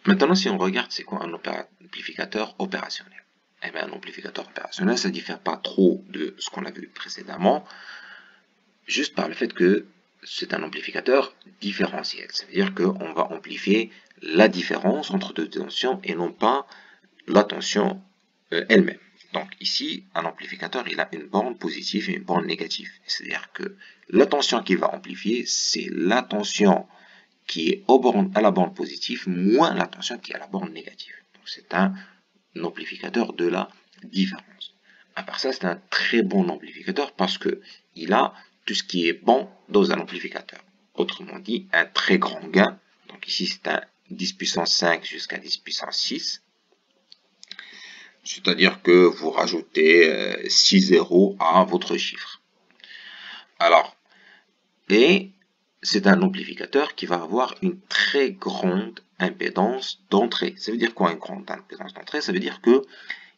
Maintenant, si on regarde, c'est quoi un amplificateur opérationnel? Eh bien, un amplificateur opérationnel, ça ne diffère pas trop de ce qu'on a vu précédemment, juste par le fait que c'est un amplificateur différentiel. Ça veut dire qu'on va amplifier la différence entre deux tensions et non pas la tension elle-même. Donc ici, un amplificateur, il a une borne positive et une borne négative. C'est-à-dire que la tension qu'il va amplifier, c'est la tension qui est à la borne positive moins la tension qui est à la borne négative. Donc c'est un amplificateur de la différence. À part ça, c'est un très bon amplificateur parce que il a tout ce qui est bon dans un amplificateur. Autrement dit, un très grand gain. Donc ici, c'est un 10 puissance 5 jusqu'à 10 puissance 6. C'est-à-dire que vous rajoutez 6 zéros à votre chiffre. Alors, et c'est un amplificateur qui va avoir une très grande impédance d'entrée. Ça veut dire quoi une grande impédance d'entrée? Ça veut dire que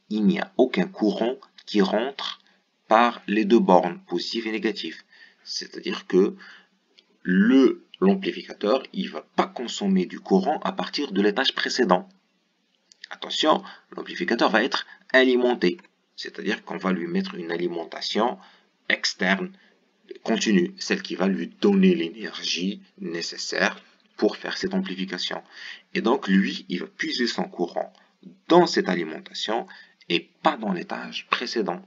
il n'y a aucun courant qui rentre par les deux bornes, positives et négatives. C'est-à-dire que l'amplificateur, il ne va pas consommer du courant à partir de l'étage précédent. Attention, l'amplificateur va être alimenté. C'est-à-dire qu'on va lui mettre une alimentation externe continue, celle qui va lui donner l'énergie nécessaire pour faire cette amplification. Et donc, lui, il va puiser son courant dans cette alimentation et pas dans l'étage précédent.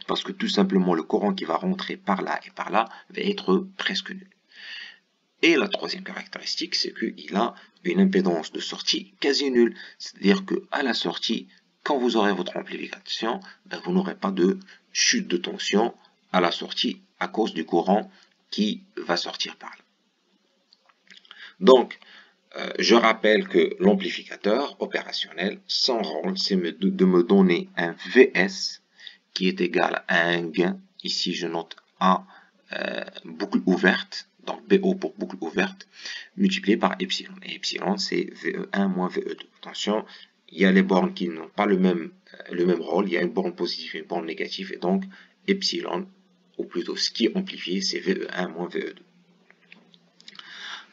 Parce que tout simplement, le courant qui va rentrer par là et par là va être presque nul. Et la troisième caractéristique, c'est qu'il a une impédance de sortie quasi nulle. C'est-à-dire qu'à la sortie, quand vous aurez votre amplification, ben vous n'aurez pas de chute de tension à la sortie à cause du courant qui va sortir par là. Donc, je rappelle que l'amplificateur opérationnel, son rôle, c'est de me donner un VS qui est égal à un gain. Ici, je note A boucle ouverte, donc BO pour boucle ouverte, multiplié par epsilon. Et epsilon, c'est VE1 moins VE2. Attention, il y a les bornes qui n'ont pas le même rôle. Il y a une borne positive et une borne négative. Et donc, epsilon, ou plutôt ce qui est amplifié, c'est VE1 moins VE2.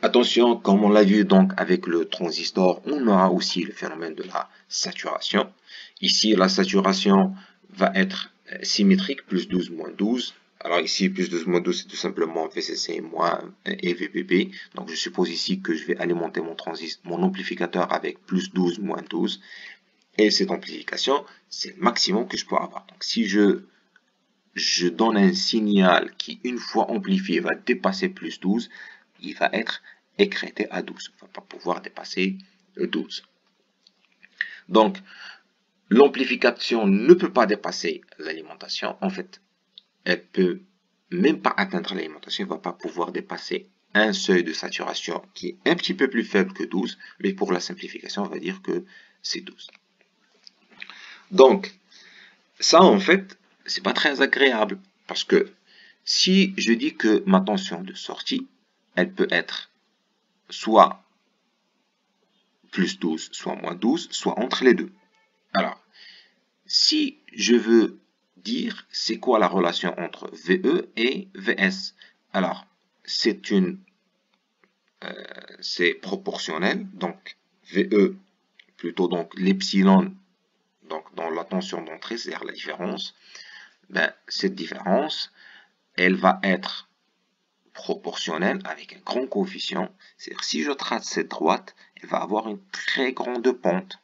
Attention, comme on l'a vu donc avec le transistor, on aura aussi le phénomène de la saturation. Ici, la saturation va être symétrique, plus 12 moins 12. Alors ici, plus 12 moins 12, c'est tout simplement VCC moins EVBB. Donc je suppose ici que je vais alimenter mon amplificateur avec plus 12 moins 12. Et cette amplification, c'est le maximum que je peux avoir. Donc si je donne un signal qui, une fois amplifié, va dépasser plus 12, il va être écrété à 12. Il ne va pas pouvoir dépasser 12. Donc, l'amplification ne peut pas dépasser l'alimentation. En fait, elle peut même pas atteindre l'alimentation. Elle ne va pas pouvoir dépasser un seuil de saturation qui est un petit peu plus faible que 12. Mais pour la simplification, on va dire que c'est 12. Donc, ça, en fait, c'est pas très agréable. Parce que si je dis que ma tension de sortie, elle peut être soit plus 12, soit moins 12, soit entre les deux. Alors, si je veux dire c'est quoi la relation entre VE et VS, alors c'est proportionnel, donc VE plutôt donc l'epsilon, donc dans la tension d'entrée, c'est-à-dire la différence, ben, cette différence, elle va être proportionnelle avec un grand coefficient. C'est-à-dire si je trace cette droite, elle va avoir une très grande pente.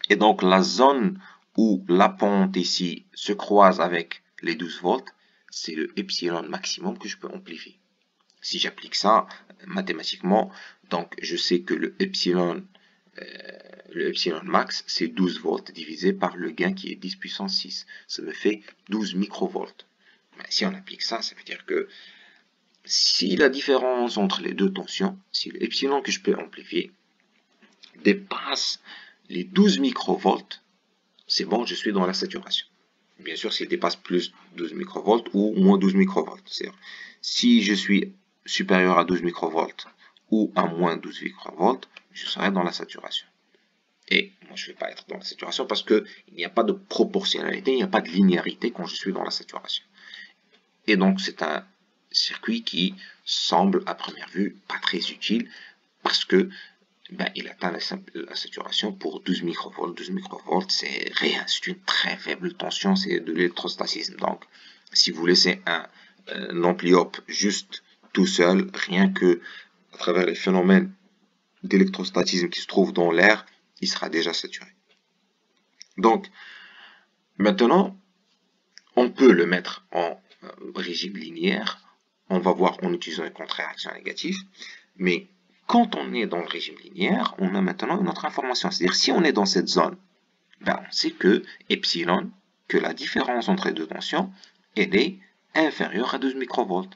Et donc la zone où la pente ici se croise avec les 12 volts, c'est le epsilon maximum que je peux amplifier. Si j'applique ça mathématiquement, donc je sais que le epsilon max, c'est 12 volts divisé par le gain qui est 10 puissance 6. Ça me fait 12 microvolts. Mais si on applique ça, ça veut dire que si la différence entre les deux tensions, si le epsilon que je peux amplifier dépasse les 12 microvolts, c'est bon, je suis dans la saturation. Bien sûr, s'il dépasse plus 12 microvolts ou moins 12 microvolts. C'est-à-dire, si je suis supérieur à 12 microvolts ou à moins 12 microvolts, je serai dans la saturation. Et moi, je ne vais pas être dans la saturation parce qu'il n'y a pas de proportionnalité, il n'y a pas de linéarité quand je suis dans la saturation. Et donc, c'est un circuit qui semble, à première vue, pas très utile parce que ben, il atteint la saturation pour 12 microvolts. 12 microvolts, c'est rien, c'est une très faible tension, c'est de l'électrostatisme. Donc, si vous laissez un ampli-op juste tout seul, rien que à travers les phénomènes d'électrostatisme qui se trouvent dans l'air, il sera déjà saturé. Donc, maintenant, on peut le mettre en régime linéaire. On va voir en utilisant une contre-réaction négative. Mais quand on est dans le régime linéaire, on a maintenant une autre information. C'est-à-dire, si on est dans cette zone, ben, on sait que epsilon, que la différence entre les deux tensions, elle est inférieure à 12 microvolts.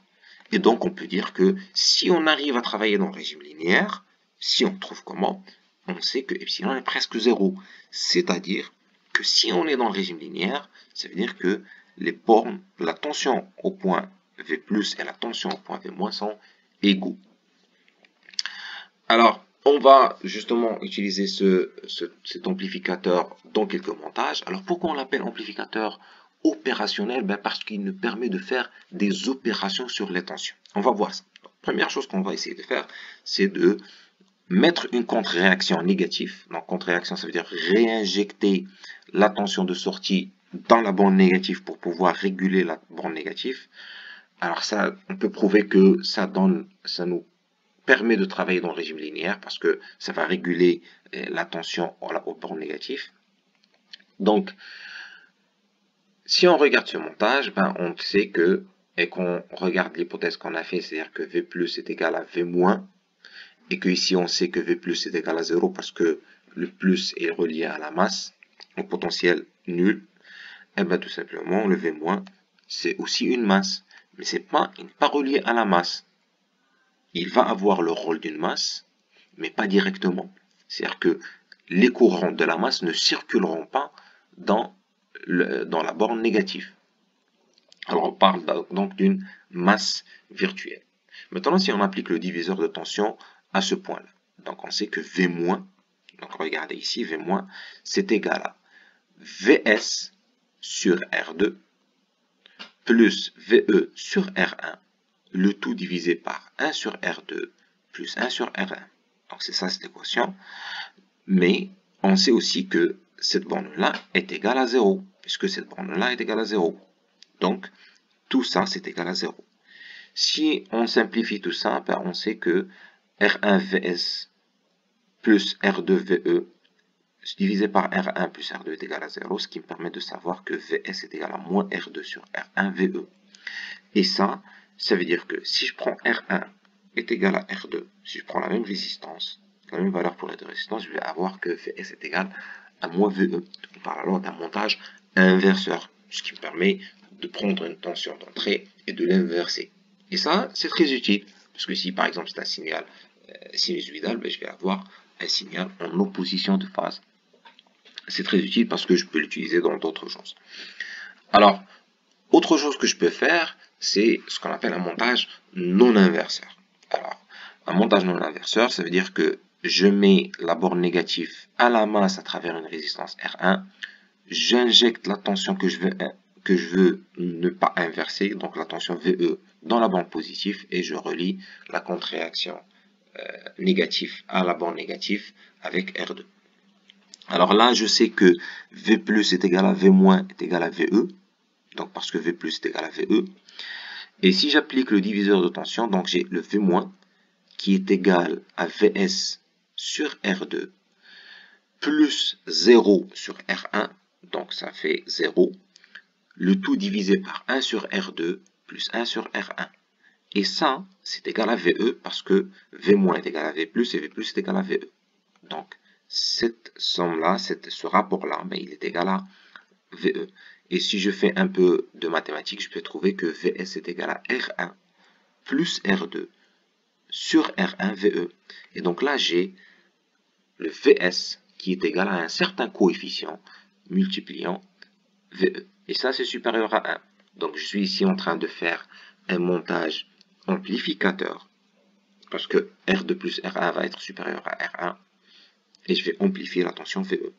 Et donc, on peut dire que si on arrive à travailler dans le régime linéaire, si on trouve comment, on sait que epsilon est presque zéro. C'est-à-dire que si on est dans le régime linéaire, ça veut dire que les bornes, la tension au point V+, et la tension au point V- sont égaux. Alors, on va justement utiliser cet amplificateur dans quelques montages. Alors, pourquoi on l'appelle amplificateur opérationnel? Ben parce qu'il nous permet de faire des opérations sur les tensions. On va voir ça. Donc, première chose qu'on va essayer de faire, c'est de mettre une contre-réaction négative. Donc, contre-réaction, ça veut dire réinjecter la tension de sortie dans la borne négative pour pouvoir réguler la borne négative. Alors ça, on peut prouver que ça nous permet de travailler dans le régime linéaire parce que ça va réguler la tension aux bornes négatives. Donc, si on regarde ce montage, ben, on sait que, et qu'on regarde l'hypothèse qu'on a fait, c'est-à-dire que V+ est égal à V-, et que ici on sait que V+ est égal à 0 parce que le plus est relié à la masse, au potentiel nul, et bien tout simplement le V- c'est aussi une masse, mais il n'est pas relié à la masse. Il va avoir le rôle d'une masse, mais pas directement. C'est-à-dire que les courants de la masse ne circuleront pas dans la borne négative. Alors on parle donc d'une masse virtuelle. Maintenant, si on applique le diviseur de tension à ce point-là, donc on sait que V-, donc regardez ici, V-, c'est égal à Vs sur R2 plus VE sur R1, le tout divisé par 1 sur R2 plus 1 sur R1. Donc c'est ça cette équation. Mais on sait aussi que cette borne-là est égale à 0, puisque cette borne-là est égale à 0. Donc tout ça, c'est égal à 0. Si on simplifie tout ça, ben, on sait que R1 Vs plus R2 VE divisé par R1 plus R2 est égal à 0, ce qui me permet de savoir que Vs est égal à moins R2 sur R1 VE. Et ça veut dire que si je prends R1 est égal à R2, si je prends la même résistance, la même valeur pour les deux résistances, je vais avoir que Vs est égal à moins VE. On parle alors d'un montage inverseur, ce qui me permet de prendre une tension d'entrée et de l'inverser. Et ça, c'est très utile, parce que si par exemple c'est un signal sinusoïdal, ben, je vais avoir un signal en opposition de phase. C'est très utile parce que je peux l'utiliser dans d'autres choses. Alors, autre chose que je peux faire, c'est ce qu'on appelle un montage non inverseur. Alors, un montage non inverseur, ça veut dire que je mets la borne négative à la masse à travers une résistance R1, j'injecte la tension que je veux ne pas inverser, donc la tension VE dans la borne positive, et je relie la contre-réaction négative à la borne négative avec R2. Alors là, je sais que V+ est égal à V- est égal à VE, donc parce que V+ est égal à VE. Et si j'applique le diviseur de tension, donc j'ai le V- qui est égal à Vs sur R2 plus 0 sur R1, donc ça fait 0, le tout divisé par 1 sur R2 plus 1 sur R1. Et ça, c'est égal à VE parce que V- est égal à V+, et V+ est égal à VE. Donc, cette somme-là, ce rapport-là, ben, il est égal à VE. Et si je fais un peu de mathématiques, je peux trouver que Vs est égal à R1 plus R2 sur R1 VE. Et donc là, j'ai le Vs qui est égal à un certain coefficient multipliant VE. Et ça, c'est supérieur à 1. Donc, je suis ici en train de faire un montage amplificateur parce que R2 plus R1 va être supérieur à R1. Et je vais amplifier la tension VE.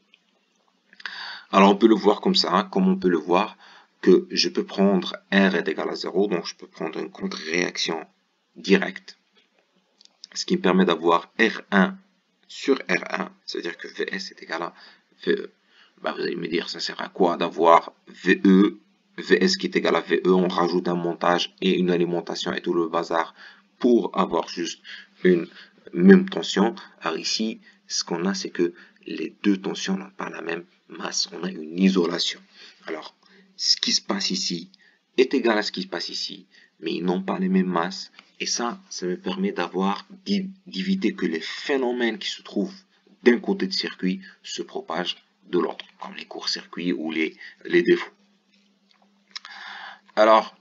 Alors on peut le voir comme ça, hein, comme on peut le voir que je peux prendre R est égal à 0, donc je peux prendre une contre-réaction directe, ce qui me permet d'avoir R1 sur R1, c'est-à-dire que VS est égal à VE. Bah, vous allez me dire, ça sert à quoi d'avoir VE, VS qui est égal à VE, on rajoute un montage et une alimentation et tout le bazar pour avoir juste une même tension. Alors ici, ce qu'on a, c'est que les deux tensions n'ont pas la même masse, on a une isolation. Alors, ce qui se passe ici est égal à ce qui se passe ici, mais ils n'ont pas les mêmes masses. Et ça me permet d'éviter que les phénomènes qui se trouvent d'un côté de circuit se propagent de l'autre, comme les courts-circuits ou les défauts. Alors,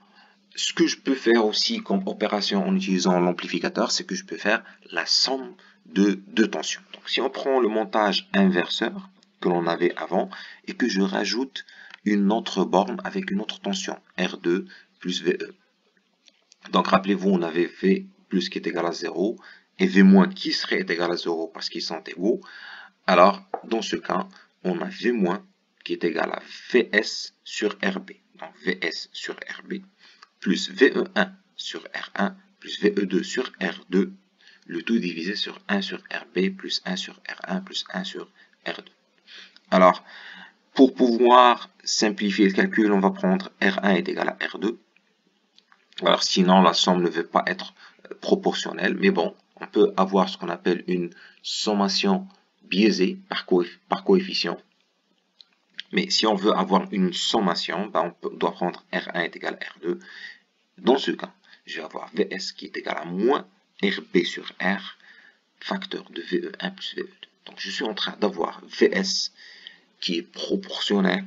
ce que je peux faire aussi comme opération en utilisant l'amplificateur, c'est que je peux faire la somme de deux tensions. Donc, si on prend le montage inverseur que l'on avait avant et que je rajoute une autre borne avec une autre tension, R2 plus VE. Donc, rappelez-vous, on avait V plus qui est égal à 0 et V moins qui serait égal à 0 parce qu'ils sont égaux. Alors, dans ce cas, on a V moins qui est égal à VS sur RB. Donc, VS sur RB plus VE1 sur R1 plus VE2 sur R2, le tout divisé sur 1 sur RB plus 1 sur R1 plus 1 sur R2. Alors, pour pouvoir simplifier le calcul, on va prendre R1 est égal à R2. Alors, sinon, la somme ne veut pas être proportionnelle, mais bon, on peut avoir ce qu'on appelle une sommation biaisée par coefficient. Mais si on veut avoir une sommation, ben on doit prendre R1 est égal à R2. Dans ce cas, je vais avoir VS qui est égal à moins RB sur R, facteur de VE1 plus VE2. Donc, je suis en train d'avoir VS qui est proportionnel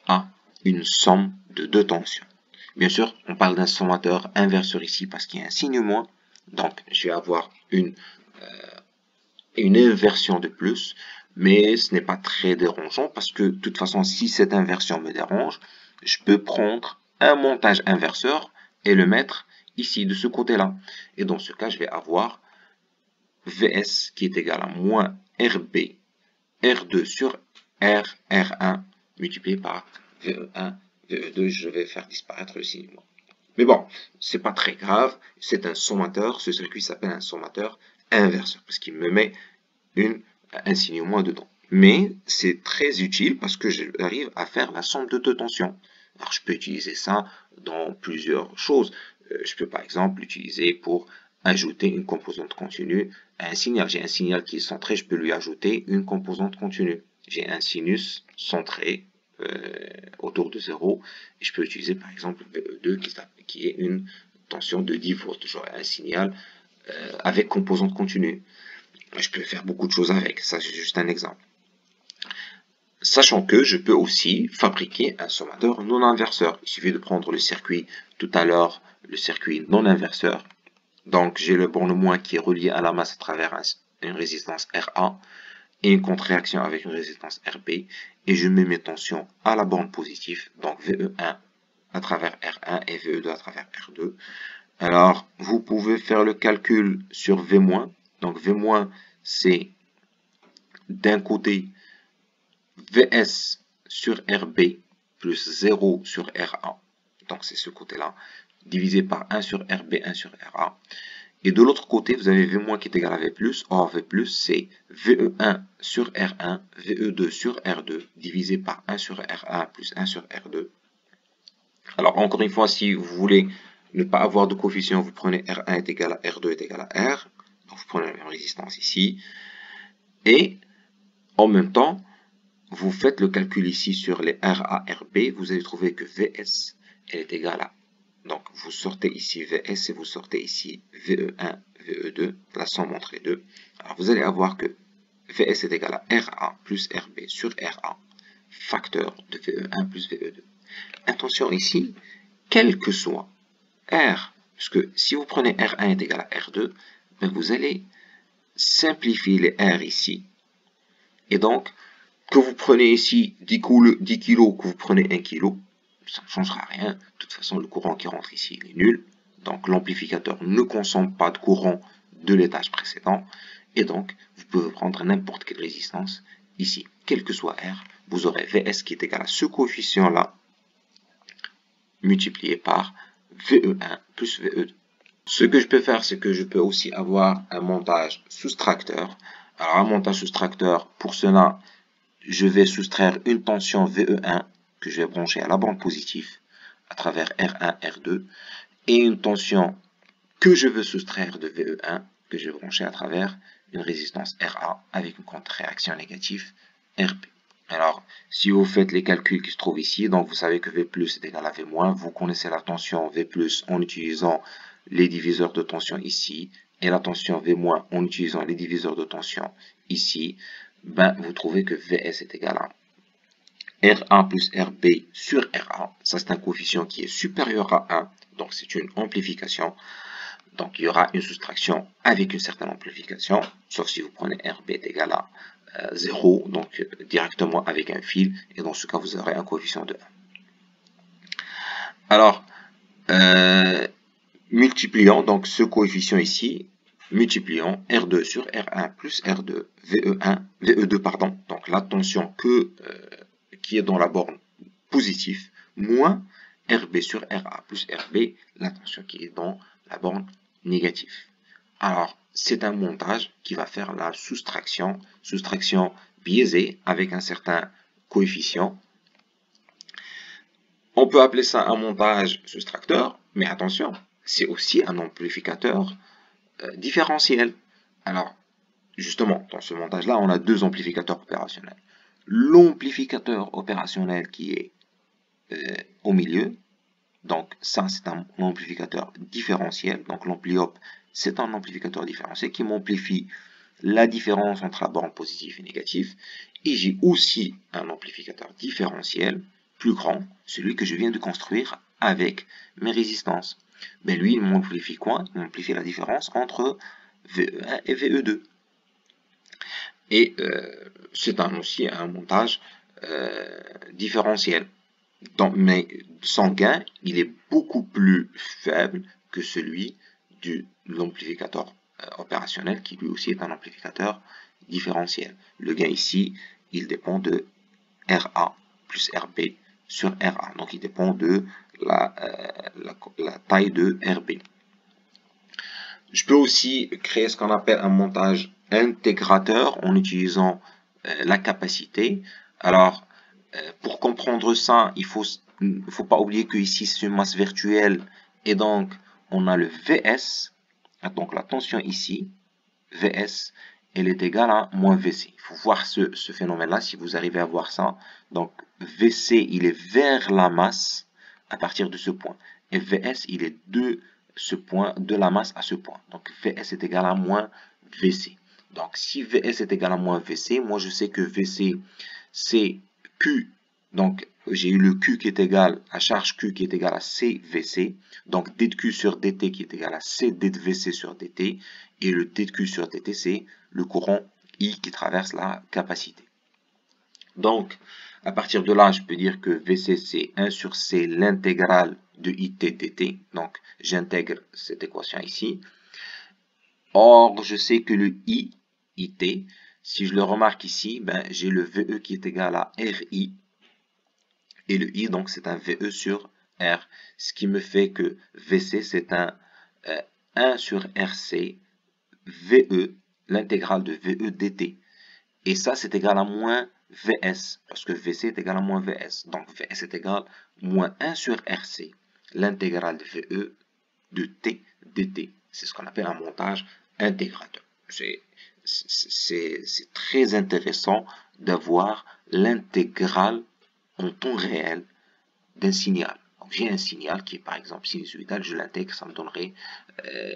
à une somme de deux tensions. Bien sûr, on parle d'un sommateur inverseur ici parce qu'il y a un signe moins. Donc, je vais avoir une inversion de plus, mais ce n'est pas très dérangeant parce que de toute façon, si cette inversion me dérange, je peux prendre un montage inverseur et le mettre ici, de ce côté-là. Et dans ce cas, je vais avoir VS qui est égal à moins RB, R2 sur R, R1, multiplié par VE1, VE2, je vais faire disparaître le signe moins. Mais bon, c'est pas très grave, c'est un sommateur, ce circuit s'appelle un sommateur inverseur, parce qu'il me met un signe moins dedans. Mais c'est très utile parce que j'arrive à faire la somme de deux tensions. Alors je peux utiliser ça dans plusieurs choses. Je peux par exemple l'utiliser pour ajouter une composante continue à un signal. J'ai un signal qui est centré, je peux lui ajouter une composante continue. J'ai un sinus centré autour de 0. Et je peux utiliser par exemple VE2 qui est une tension de 10 volts. J'aurai un signal avec composante continue. Je peux faire beaucoup de choses avec. Ça, c'est juste un exemple. Sachant que je peux aussi fabriquer un sommateur non inverseur. Il suffit de prendre le circuit tout à l'heure, le circuit non inverseur. Donc, j'ai le borne moins qui est relié à la masse à travers une résistance RA et une contre-réaction avec une résistance RB. Et je mets mes tensions à la borne positive, donc VE1 à travers R1 et VE2 à travers R2. Alors, vous pouvez faire le calcul sur V-. Donc, V-, c'est d'un côté VS sur RB plus 0 sur RA. Donc, c'est ce côté-là, divisé par 1 sur RB, 1 sur RA. Et de l'autre côté, vous avez V- qui est égal à V+. Or, V+, c'est VE1 sur R1, VE2 sur R2, divisé par 1 sur R1 plus 1 sur R2. Alors, encore une fois, si vous voulez ne pas avoir de coefficient, vous prenez R1 est égal à R2 est égal à R. Donc, vous prenez la même résistance ici. Et, en même temps, vous faites le calcul ici sur les RA, RB. Vous allez trouver que VS est égal à. Donc, vous sortez ici VS et vous sortez ici VE1, VE2, la somme entre les deux. Alors, vous allez avoir que VS est égal à RA plus RB sur RA, facteur de VE1 plus VE2. Attention ici, quel que soit R, parce que si vous prenez R1 est égal à R2, ben vous allez simplifier les R ici. Et donc, que vous prenez ici 10 kg, que vous prenez 1 kg, ça ne changera rien. De toute façon, le courant qui rentre ici il est nul. Donc, l'amplificateur ne consomme pas de courant de l'étage précédent. Et donc, vous pouvez prendre n'importe quelle résistance ici. Quel que soit R, vous aurez VS qui est égal à ce coefficient-là, multiplié par VE1 plus VE2. Ce que je peux faire, c'est que je peux aussi avoir un montage soustracteur. Alors, un montage soustracteur, pour cela, je vais soustraire une tension VE1 que je vais brancher à la borne positive à travers R1, R2 et une tension que je veux soustraire de VE1 que je vais brancher à travers une résistance RA avec une contre-réaction négative RB. Alors, si vous faites les calculs qui se trouvent ici, donc vous savez que V plus est égal à V moins, vous connaissez la tension V plus en utilisant les diviseurs de tension ici, et la tension V moins en utilisant les diviseurs de tension ici, ben, vous trouvez que Vs est égal à RA plus RB sur RA. Ça, c'est un coefficient qui est supérieur à 1, donc c'est une amplification. Donc, il y aura une soustraction avec une certaine amplification, sauf si vous prenez RB est égal à 0, donc directement avec un fil, et dans ce cas, vous aurez un coefficient de 1. Alors, multipliant donc ce coefficient ici, multipliant R2 sur R1 plus R2, VE2, pardon, donc la tension qui est dans la borne positive, moins RB sur RA plus RB, la tension qui est dans la borne négative. Alors, c'est un montage qui va faire la soustraction biaisée avec un certain coefficient. On peut appeler ça un montage soustracteur, mais attention, c'est aussi un amplificateur différentiel. Alors, justement, dans ce montage-là, on a deux amplificateurs opérationnels. L'amplificateur opérationnel qui est au milieu, donc ça c'est un amplificateur différentiel, donc l'ampliop c'est un amplificateur différentiel qui m'amplifie la différence entre la borne positive et négative, et j'ai aussi un amplificateur différentiel plus grand, celui que je viens de construire avec mes résistances. Mais lui il m'amplifie quoi? Il m'amplifie la différence entre VE1 et VE2. Et c'est aussi un montage différentiel. Mais son gain, il est beaucoup plus faible que celui de l'amplificateur opérationnel, qui lui aussi est un amplificateur différentiel. Le gain ici, il dépend de RA plus RB sur RA. Donc, il dépend de la taille de RB. Je peux aussi créer ce qu'on appelle un montage intégrateur en utilisant la capacité. Alors, pour comprendre ça, il ne faut pas oublier que ici c'est une masse virtuelle et donc on a le VS, donc la tension ici, VS, elle est égale à moins VC. Il faut voir ce phénomène-là si vous arrivez à voir ça. Donc VC, il est vers la masse à partir de ce point. Et VS, il est de ce point, de la masse à ce point. Donc VS est égal à moins VC. Donc si VS est égal à moins VC, moi je sais que VC c'est Q, donc j'ai eu le Q qui est égal à charge Q qui est égal à CVC, donc d de Q sur dt qui est égal à CD de VC sur dt, et le d de Q sur dt c'est le courant I qui traverse la capacité. Donc, à partir de là, je peux dire que VC c'est 1 sur C l'intégrale de IT dt, donc j'intègre cette équation ici. Or, je sais que le I, IT, si je le remarque ici, ben, j'ai le VE qui est égal à RI. Et le I, donc, c'est un VE sur R. Ce qui me fait que VC, c'est un 1 sur RC VE, l'intégrale de VE dt. Et ça, c'est égal à moins VS, parce que VC est égal à moins VS. Donc, VS est égal à moins 1 sur RC, l'intégrale de VE de T dt. C'est ce qu'on appelle un montage intégrateur. C'est très intéressant d'avoir l'intégrale en temps réel d'un signal. J'ai un signal qui est par exemple sinusoïdal, je l'intègre, ça me donnerait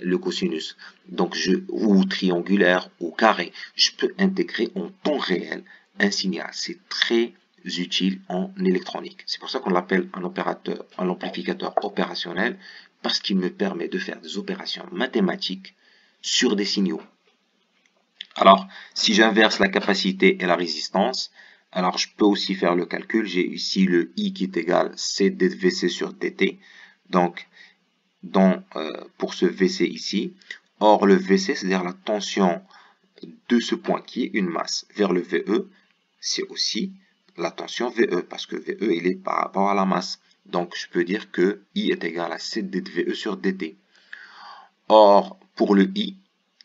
le cosinus. Donc ou triangulaire ou carré, je peux intégrer en temps réel un signal. C'est très utile en électronique. C'est pour ça qu'on l'appelle un amplificateur opérationnel, parce qu'il me permet de faire des opérations mathématiques sur des signaux. Alors, si j'inverse la capacité et la résistance, alors je peux aussi faire le calcul. J'ai ici le I qui est égal à C dVC sur dt. Donc, pour ce VC ici. Or, le VC, c'est-à-dire la tension de ce point qui est une masse vers le VE, c'est aussi la tension VE, parce que VE, il est par rapport à la masse. Donc, je peux dire que I est égal à C dVE sur dt. Or, pour le I,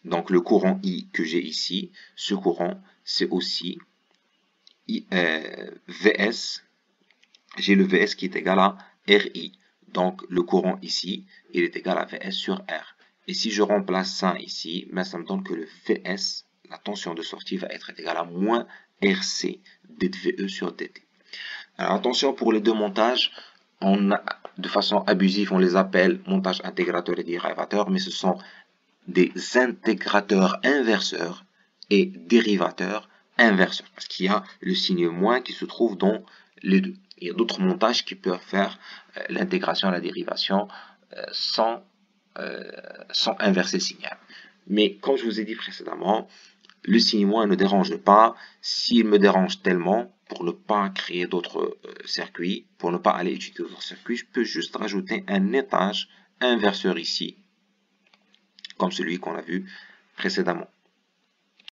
Donc le courant I que j'ai ici, ce courant, c'est aussi VS. J'ai le VS qui est égal à RI. Donc le courant ici, il est égal à VS sur R. Et si je remplace ça ici, ben, ça me donne que le VS, la tension de sortie, va être égale à moins RC dV sur dt. Alors attention pour les deux montages, de façon abusive, on les appelle montage intégrateur et dérivateur, mais ce sont des intégrateurs inverseurs et dérivateurs inverseurs, parce qu'il y a le signe moins qui se trouve dans les deux. Il y a d'autres montages qui peuvent faire l'intégration et la dérivation sans inverser le signal. Mais comme je vous ai dit précédemment, le signe moins ne dérange pas. S'il me dérange tellement, pour ne pas créer d'autres circuits, pour ne pas aller utiliser d'autres circuits, je peux juste rajouter un étage inverseur ici, comme celui qu'on a vu précédemment.